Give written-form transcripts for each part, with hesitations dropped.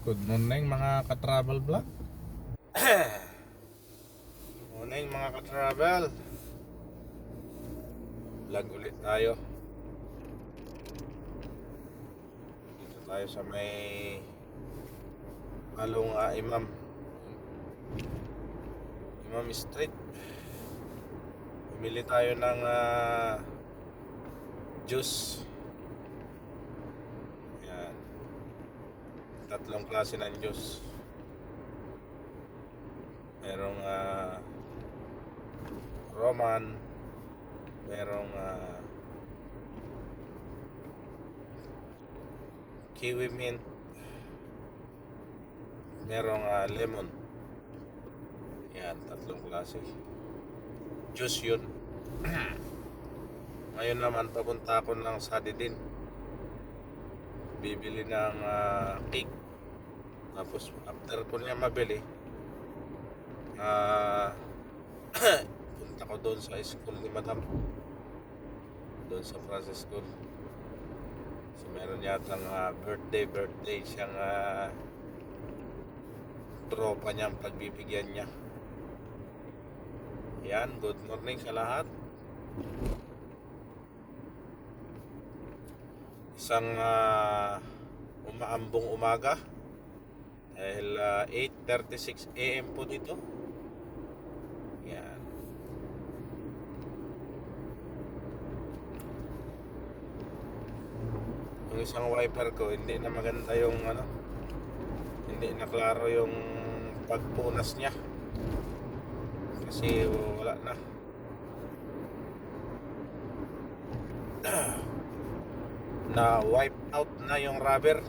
Good morning mga ka-travel vlog. Morning mga ka-travel. Vlog ulit tayo. Dito tayo sa may Malong Imam Street. Bumili tayo ng juice. Yan. Tatlong klase ng juice. Merong Roman, merong kiwi mint, merong lemon. Yan, tatlong klase juice yun. Ngayon naman papunta ako ng Sadidin, bibili ng cake. Tapos after ko niya mabili, punta ko doon sa school ni Madam, doon sa Francis School. So meron yatang birthday siyang tropa niyang pagbibigyan niya. Yan, good morning sa lahat. Isang umaambong umaga dahil 8:36 AM po dito. Yan. Yung isang wiper ko hindi na maganda yung hindi na klaro yung pagpunas niya kasi wala na. Na wipe out na yung rubber.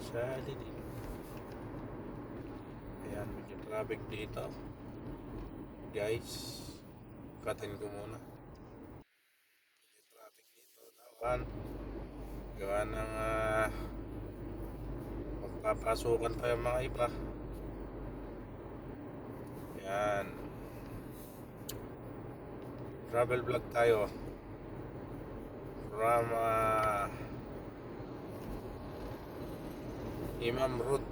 Sadidin. Ayan, medyo traffic dito. Guys, katin ko muna. Medyo traffic dito. Nawan. Gawa ng magpapasukan pa yung mga iba. Ayan. Travel vlog tayo. From Imam Road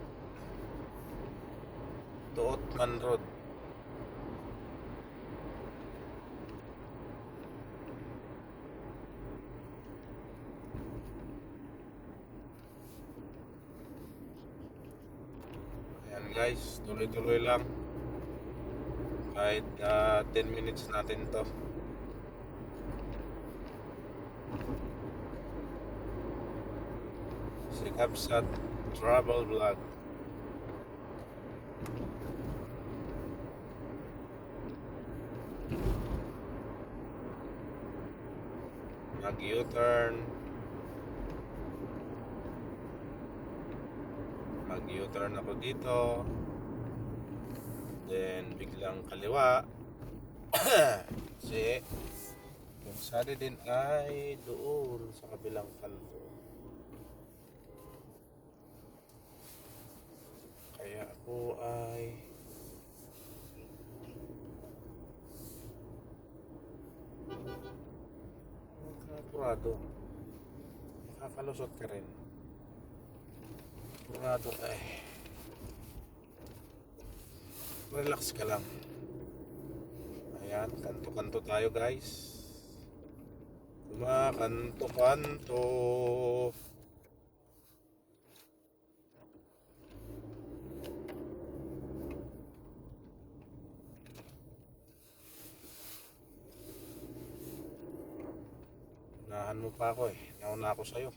to Otman Road. Ayan guys, tuloy-tuloy lang. Kahit 10 minutes natin to. Si Kapsat Travel Vlog. Mag-U-turn ako dito. Then biglang kaliwa. Kasi yung sari din ay doon sa kabilang kanto. Kaya ako ay sigurado makakalusot ka rin. Sigurado ay relax ka lang. Ayan, kanto-kanto tayo guys. Kumakanto-kanto. Unahan mo pa ako eh. Nauna ako sa'yo.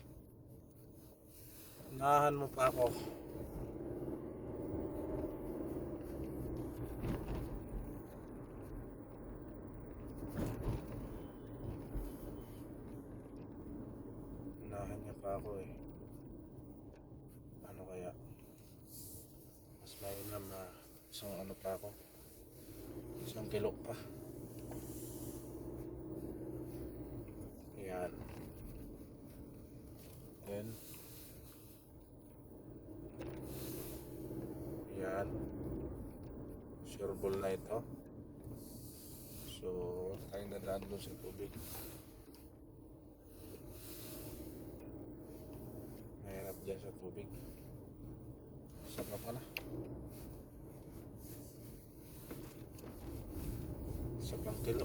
Unahan mo pa ako. pa ako eh. Ano kaya? Mas mainam na isang ano pa ako. Isang kilo pa. Yan. Then, yan. Sure ball na ito. So, tayo nadaan doon sa tubig. Mahirap dyan sa tubig. Saka pala. Sakang kilo.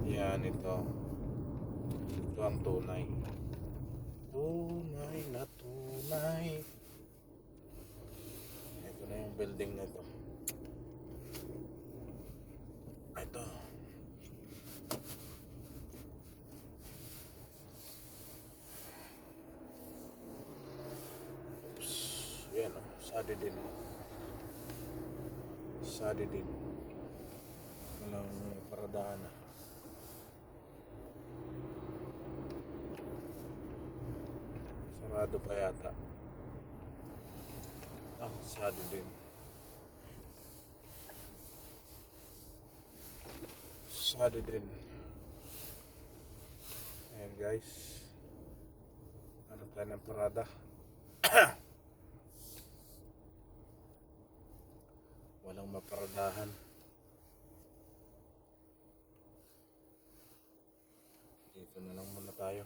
Yan ito. Ito ang tunay. Tunay na tunay. Ito na yung building na ito. Ito. Oops. Yan o. Sadi din. Sadi din. Walang paradahan na. Sarado pa yata. Sadi din. Sadi din. Ayan guys. Ano tayo ng parada? Walang maparadahan. Dito na lang muna tayo.